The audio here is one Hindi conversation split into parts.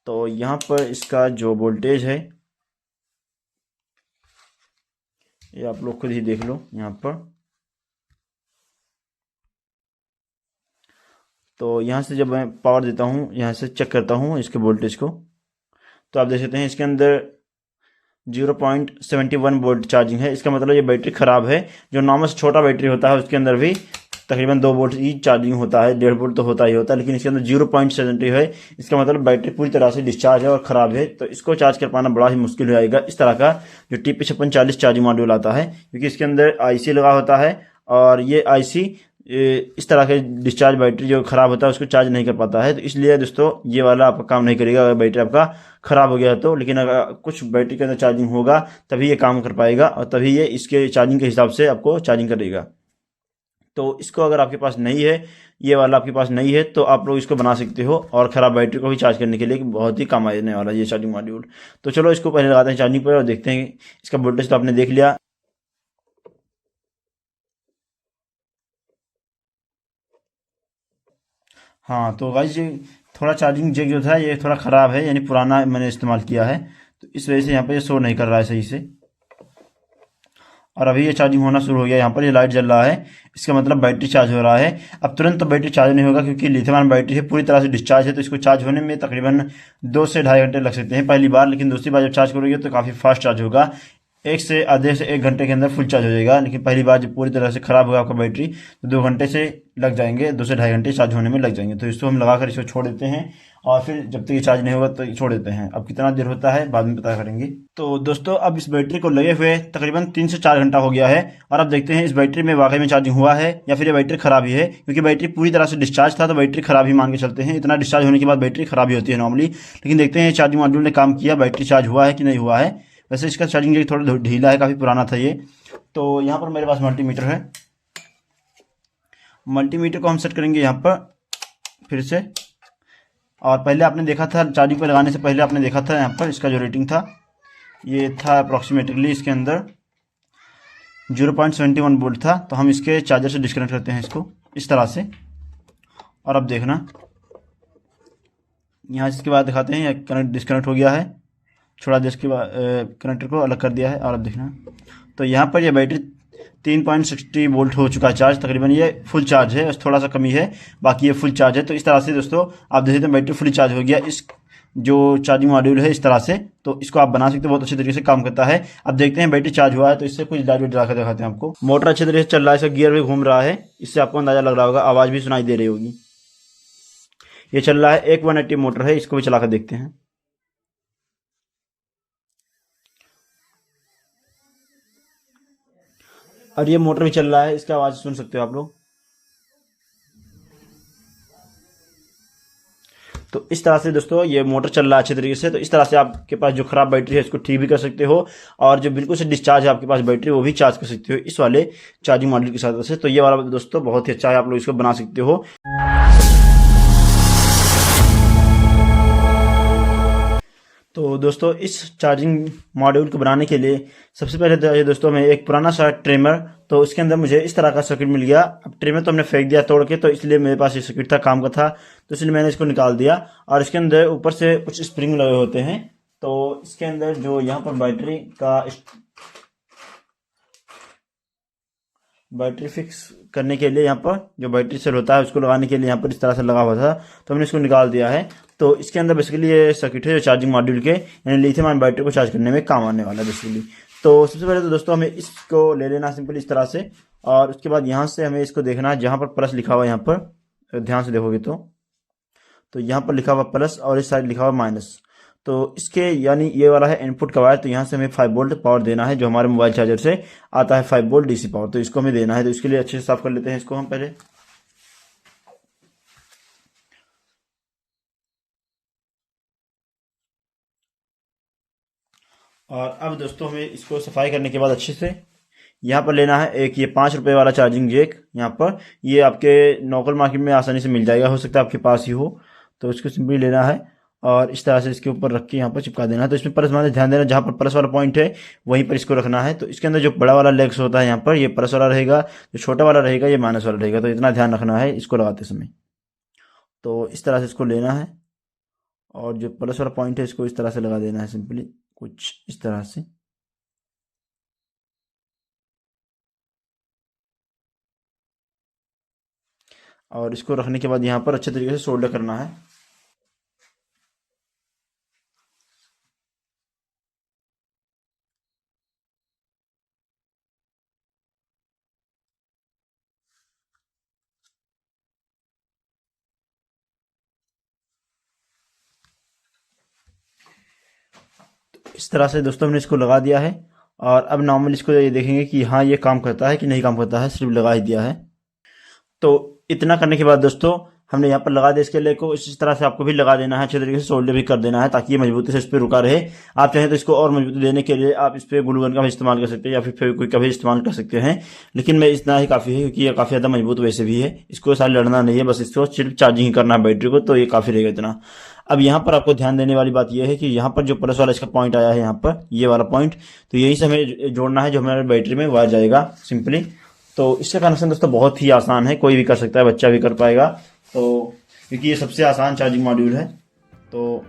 तो यहाँ पर इसका जो वोल्टेज है ये आप लोग खुद ही देख लो यहाँ पर। तो यहाँ से जब मैं पावर देता हूँ, यहाँ से चेक करता हूँ इसके वोल्टेज को, तो आप देख सकते हैं इसके अंदर 0.71 वोल्ट चार्जिंग है। इसका मतलब ये बैटरी ख़राब है। जो नॉर्मल से छोटा बैटरी होता है उसके अंदर भी तकरीबन 2 वोल्ट ही चार्जिंग होता है, 1.5 वोल्ट तो होता ही होता है, लेकिन इसके अंदर 0.70 है। इसका मतलब बैटरी पूरी तरह से डिस्चार्ज है और ख़राब है। तो इसको चार्ज कर पाना बड़ा ही मुश्किल हो जाएगा। इस तरह का जो TP5640 चार्जिंग मॉड्यूल आता है, क्योंकि इसके अंदर IC लगा होता है और ये IC इस तरह के डिस्चार्ज बैटरी जो ख़राब होता है उसको चार्ज नहीं कर पाता है। तो इसलिए दोस्तों ये वाला आपका काम नहीं करेगा अगर बैटरी आपका ख़राब हो गया तो। लेकिन अगर कुछ बैटरी के अंदर चार्जिंग होगा तभी ये काम कर पाएगा और तभी ये इसके चार्जिंग के हिसाब से आपको चार्जिंग करेगा। तो इसको अगर आपके पास नहीं है, ये वाला आपके पास नहीं है, तो आप लोग इसको बना सकते हो और ख़राब बैटरी को भी चार्ज करने के लिए बहुत ही काम आने वाला ये चार्जिंग मॉड्यूल। तो चलो इसको पहले लगाते हैं चार्जिंग पर और देखते हैं। इसका वोल्टेज तो आपने देख लिया। हाँ तो गाइस ये थोड़ा चार्जिंग जैक जो था ये थोड़ा ख़राब है, यानी पुराना मैंने इस्तेमाल किया है, तो इस वजह से यहाँ पे ये शो नहीं कर रहा है सही से। और अभी ये चार्जिंग होना शुरू हो गया, यहाँ पर ये लाइट जल रहा है, इसका मतलब बैटरी चार्ज हो रहा है। अब तुरंत तो बैटरी चार्ज नहीं होगा क्योंकि लिथियम आयन बैटरी है, पूरी तरह से डिस्चार्ज है, तो इसको चार्ज होने में तकरीबन 2 से ढाई घंटे लग सकते हैं पहली बार। लेकिन दूसरी बार जब चार्ज करोगे तो काफ़ी फास्ट चार्ज होगा, आधे से 1 घंटे के अंदर फुल चार्ज हो जाएगा। लेकिन पहली बार जब पूरी तरह से ख़राब होगा आपका बैटरी तो 2 घंटे से लग जाएंगे, 2 से ढाई घंटे चार्ज होने में लग जाएंगे। तो इसको हम लगा कर इसको छोड़ देते हैं और फिर जब तक ये चार्ज नहीं होगा तो ये छोड़ देते हैं। अब कितना देर होता है बाद में पता करेंगे। तो दोस्तों अब इस बैटरी को लगे हुए तकरीबन 3 से 4 घंटा हो गया है और अब देखते हैं इस बैटरी में वाकई में चार्जिंग हुआ है या फिर ये बैटरी ख़राब ही है। क्योंकि बैटरी पूरी तरह से डिस्चार्ज था तो बैटरी ख़राब ही मान के चलते हैं। इतना डिस्चार्ज होने के बाद बैटरी ख़राब ही होती है नॉर्मली। लेकिन देखते हैं चार्जिंग मॉड्यूल ने काम किया, बैटरी चार्ज हुआ है कि नहीं हुआ है। वैसे इसका चार्जिंग जैक थोड़ा ढीला है, काफ़ी पुराना था ये। तो यहाँ पर मेरे पास मल्टीमीटर है, मल्टीमीटर को हम सेट करेंगे यहाँ पर फिर से। और पहले आपने देखा था चार्जिंग पर लगाने से पहले आपने देखा था यहाँ पर इसका जो रेटिंग था ये था अप्रॉक्सीमेटली इसके अंदर 0.71 वोल्ट था। तो हम इसके चार्जर से डिस्कनेक्ट करते हैं इसको इस तरह से। और अब देखना यहाँ इसके बाद दिखाते हैं कनेक्ट डिस्कनेक्ट हो गया है, छोड़ा देर के बाद कनेक्टर को अलग कर दिया है। और अब देखना तो यहाँ पर यह बैटरी 3.60 वोल्ट हो चुका है चार्ज, तकरीबन ये फुल चार्ज है, थोड़ा सा कमी है, बाकी ये फुल चार्ज है। तो इस तरह से दोस्तों आप देख सकते हैं बैटरी फुल चार्ज हो गया इस जो चार्जिंग मॉड्यूल है इस तरह से। तो इसको आप बना सकते हो, बहुत अच्छे तरीके से काम करता है। अब देखते हैं बैटरी चार्ज हुआ है तो इससे कुछ लाइट जला कर दिखाते हैं आपको। मोटर अच्छे तरीके से चल रहा है, इसका गियर भी घूम रहा है, इससे आपको अंदाजा लग रहा होगा, आवाज़ भी सुनाई दे रही होगी। ये चल रहा है, एक 180 मोटर है, इसको भी चला कर देखते हैं। और ये मोटर भी चल रहा है, इसका आवाज़ सुन सकते हो आप लोग। तो इस तरह से दोस्तों ये मोटर चल रहा है अच्छे तरीके से। तो इस तरह से आपके पास जो खराब बैटरी है इसको ठीक भी कर सकते हो और जो बिल्कुल से डिस्चार्ज है आपके पास बैटरी वो भी चार्ज कर सकते हो इस वाले चार्जिंग मॉड्यूल के साथ से। तो ये वाला दोस्तों बहुत ही अच्छा है, आप लोग इसको बना सकते हो। तो दोस्तों इस चार्जिंग मॉड्यूल को बनाने के लिए सबसे पहले तो दोस्तों मैं एक पुराना सा ट्रिमर, तो इसके अंदर मुझे इस तरह का सर्किट मिल गया। अब ट्रिमर तो हमने फेंक दिया तोड़ के, तो इसलिए मेरे पास ये सर्किट था काम का था, तो इसलिए मैंने इसको निकाल दिया। और इसके अंदर ऊपर से कुछ स्प्रिंग लगे होते हैं, तो इसके अंदर जो यहाँ पर बैटरी फिक्स करने के लिए यहाँ पर जो बैटरी सेल होता है उसको लगाने के लिए यहाँ पर इस तरह से लगा हुआ था, तो हमने इसको निकाल दिया है। तो इसके अंदर बेसिकली ये सर्किट है जो चार्जिंग मॉड्यूल के यानी लिथियम आयन बैटरी को चार्ज करने में काम आने वाला है बेसिकली। तो सबसे पहले तो दोस्तों हमें इसको ले लेना सिंपल इस तरह से, और उसके बाद यहाँ से हमें इसको देखना है जहाँ पर प्लस लिखा हुआ है, यहाँ पर ध्यान से देखोगे तो यहाँ पर लिखा हुआ प्लस और इस साइड लिखा हुआ माइनस। तो इसके यानी ये वाला है इनपुट का वायर, तो यहाँ से हमें 5 वोल्ट पावर देना है जो हमारे मोबाइल चार्जर से आता है 5 वोल्ट डीसी पावर, तो इसको हमें देना है। तो इसके लिए अच्छे से साफ कर लेते हैं इसको हम पहले। और अब दोस्तों हमें इसको सफाई करने के बाद अच्छे से यहाँ पर लेना है एक ये 5 रुपये वाला चार्जिंग जैक। यहाँ पर ये आपके लोकल मार्केट में आसानी से मिल जाएगा, हो सकता है आपके पास ही हो। तो इसको सिंपली लेना है और इस तरह से इसके ऊपर रख के यहाँ पर चिपका देना है। तो इसमें प्लस माइनस ध्यान देना, जहाँ पर प्लस वाला पॉइंट है वहीं पर इसको रखना है। तो इसके अंदर जो बड़ा वाला लेग्स होता है यहाँ पर ये प्लस वाला रहेगा, जो छोटा वाला रहेगा ये माइनस वाला रहेगा। तो इतना ध्यान रखना है इसको लगाते समय। तो इस तरह से इसको लेना है और जो प्लस वाला पॉइंट है इसको इस तरह से लगा देना है, सिंपली कुछ इस तरह से। और इसको रखने के बाद यहाँ पर अच्छे तरीके से सोल्डर करना है। इस तरह से दोस्तों हमने इसको लगा दिया है। और अब नॉर्मल इसको ये देखेंगे कि हाँ ये काम करता है कि नहीं काम करता है, सिर्फ लगा ही दिया है। तो इतना करने के बाद दोस्तों हमने यहाँ पर लगा दिया इसके लिए को, इस तरह से आपको भी लगा देना है, अच्छे तरीके से सोल्डर भी कर देना है ताकि ये मजबूती से इस पर रुका रहे। आप चाहें तो इसको और मजबूती देने के लिए आप इस पर ग्लू गन का भी इस्तेमाल कर सकते हैं या फिर फेविक्विक का भी इस्तेमाल कर सकते हैं, लेकिन मैं इतना ही काफ़ी है क्योंकि ये काफ़ी ज़्यादा मजबूत वैसे भी है। इसको साथ लड़ना नहीं है, बस इसको सिर्फ चार्जिंग ही करना है बैटरी को, तो ये काफ़ी रहेगा इतना। अब यहाँ पर आपको ध्यान देने वाली बात यह है कि यहाँ पर जो प्लस वाला इसका पॉइंट आया है, यहाँ पर ये वाला पॉइंट, तो यहीं से हमें जोड़ना है जो हमारे बैटरी में वायर जाएगा सिंपली। तो इसका कनेक्शन दोस्तों बहुत ही आसान है, कोई भी कर सकता है, बच्चा भी कर पाएगा। तो क्योंकि ये सबसे आसान चार्जिंग मॉड्यूल है, तो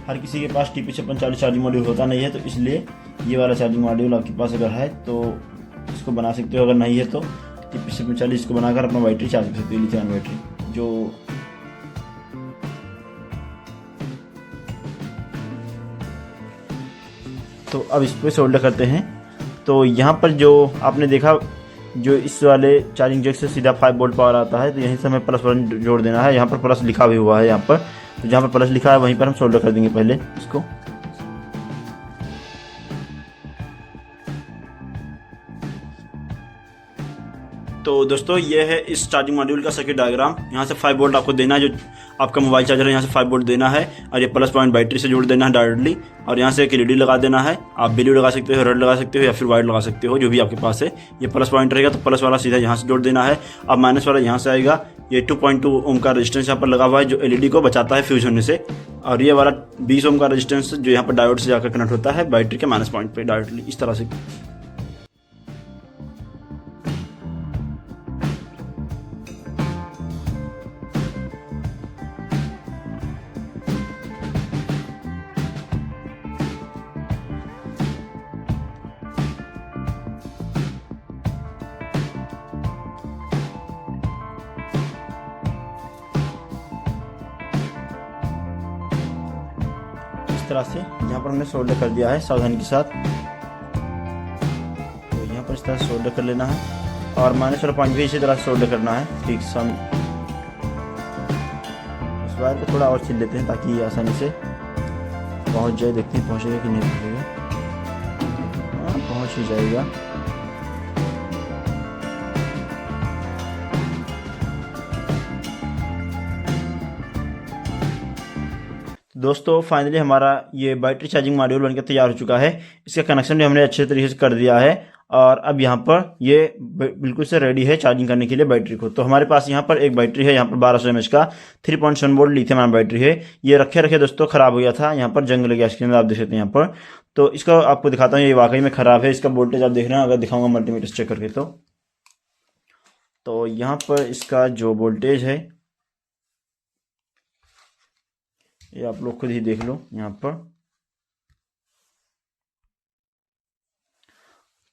हर किसी के पास TP5640 चार्जिंग मॉड्यूल होता नहीं है, तो इसलिए ये वाला चार्जिंग मॉड्यूल आपके पास अगर है तो इसको बना सकते हो, अगर नहीं है तो TP5640 इसको बनाकर अपना बैटरी चार्ज कर सकते हो, लिथियम बैटरी जो। तो अब इस पर सोल्डर करते हैं। तो यहाँ पर जो आपने देखा, जो इस वाले चार्जिंग जैक से सीधा 5 वोल्ट पावर आता है, तो यहीं से हमें प्लस वन जोड़ देना है। यहाँ पर प्लस लिखा भी हुआ है, यहाँ पर तो जहाँ पर प्लस लिखा है वहीं पर हम सोल्डर कर देंगे पहले इसको। तो दोस्तों ये है इस चार्जिंग मॉड्यूल का सर्किट डायग्राम। यहाँ से 5 वोल्ट आपको देना है, जो आपका मोबाइल चार्जर है यहाँ से 5 वोल्ट देना है, और ये प्लस पॉइंट बैटरी से जोड़ देना है डायरेक्टली। और यहाँ से एक LED लगा देना है, आप ब्लू लगा सकते हो, रेड लगा सकते हो या फिर व्हाइट लगा सकते हो, जो भी आपके पास है। ये प्लस पॉइंट रहेगा तो प्लस वाला सीधा यहाँ से जोड़ देना है। अब माइनस वाला यहाँ से आएगा। ये 2.2 ओम का रेजिस्टेंस यहाँ पर लगा हुआ है जो LED को बचाता है फ्यूज होने से। और ये वाला 20 ओम का रेजिस्टेंस जो यहाँ पर डायोड से जाकर कनेक्ट होता है बैटरी के माइनस पॉइंट पर डायरेक्टली, इस तरह से। तरह से यहाँ पर हमने सोल्डर कर दिया है सावधानी के साथ। तो यहाँ पर इस तरह से सोल्डर कर लेना है, और माइनस वाला पॉइंट भी इसी तरह से सोल्डर करना है ठीक सम। इस वायर को थोड़ा और छील लेते हैं ताकि ये आसानी से पहुँच जाए। देखते हैं पहुँचेगा कि नहीं पहुँचेगा। हाँ, पहुँच ही जाएगा। दोस्तों फाइनली हमारा ये बैटरी चार्जिंग मॉड्यूल बनकर तैयार हो चुका है। इसका कनेक्शन भी हमने अच्छे तरीके से कर दिया है, और अब यहाँ पर ये बिल्कुल से रेडी है चार्जिंग करने के लिए बैटरी को। तो हमारे पास यहाँ पर एक बैटरी है, यहाँ पर 1200 mAh का 3.7 वोल्ट लिथियम आयन बैटरी है। ये रखे रखे दोस्तों ख़राब हो गया था, यहाँ पर जंग लग गया इसके अंदर, आप देख सकते हैं यहाँ पर। तो इसका आपको दिखाता हूँ, ये वाकई में ख़राब है। इसका वोल्टेज आप देख रहे हैं, अगर दिखाऊंगा मल्टीमीटर चेक करके तो यहाँ पर इसका जो वोल्टेज है ये आप लोग खुद ही देख लो यहाँ पर।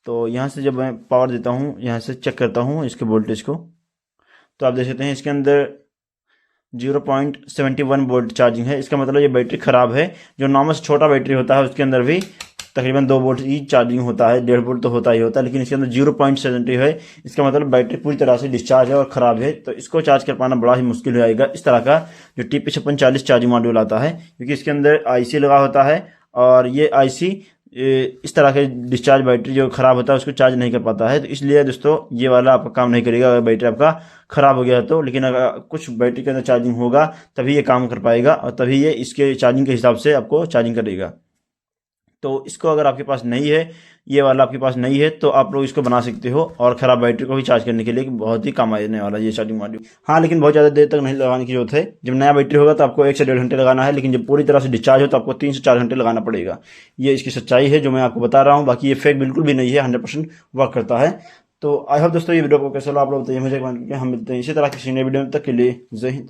तो यहाँ से जब मैं पावर देता हूँ, यहाँ से चेक करता हूँ इसके वोल्टेज को, तो आप देख सकते हैं इसके अंदर 0.71 वोल्ट चार्जिंग है। इसका मतलब ये बैटरी ख़राब है। जो नॉर्मल छोटा बैटरी होता है उसके अंदर भी तकरीबन 2 वोल्ट ही चार्जिंग होता है, 1.5 वोल्ट तो होता ही होता है, लेकिन इसके अंदर 0.70 है। इसका मतलब बैटरी पूरी तरह से डिस्चार्ज है और ख़राब है। तो इसको चार्ज कर पाना बड़ा ही मुश्किल हो जाएगा। इस तरह का जो TP5640 चार्जिंग मॉड्यूल आता है, क्योंकि इसके अंदर IC लगा होता है, और ये IC इस तरह के डिस्चार्ज बैटरी जो ख़राब होता है उसको चार्ज नहीं कर पाता है। तो इसलिए दोस्तों ये वाला आपका काम नहीं करेगा अगर बैटरी आपका ख़राब हो गया तो। लेकिन अगर कुछ बैटरी के अंदर चार्जिंग होगा तभी ये काम कर पाएगा, और तभी ये इसके चार्जिंग के हिसाब से आपको चार्जिंग करेगा। तो इसको अगर आपके पास नहीं है, ये वाला आपके पास नहीं है, तो आप लोग इसको बना सकते हो, और ख़राब बैटरी को भी चार्ज करने के लिए बहुत ही काम आने वाला ये चार्जिंग मॉड्यूल। हाँ, लेकिन बहुत ज़्यादा देर तक नहीं लगाने की जरूरत है। जब नया बैटरी होगा तो आपको 1 से 1.5 घंटे लगाना है, लेकिन जब पूरी तरह से डिस्चार्ज हो तो आपको 3 से 4 घंटे लगाना पड़ेगा। ये इसकी सच्चाई है जो मैं आपको बता रहा हूँ। बाकी ये फेक बिल्कुल भी नहीं है, 100% वर्क करता है। तो आई होप दोस्तों ये वीडियो को कैसा लगा आप लोग बताइए मुझे, हम मिलते हैं इसी तरह किसी नए वीडियो में। तक के लिए जय हिंद।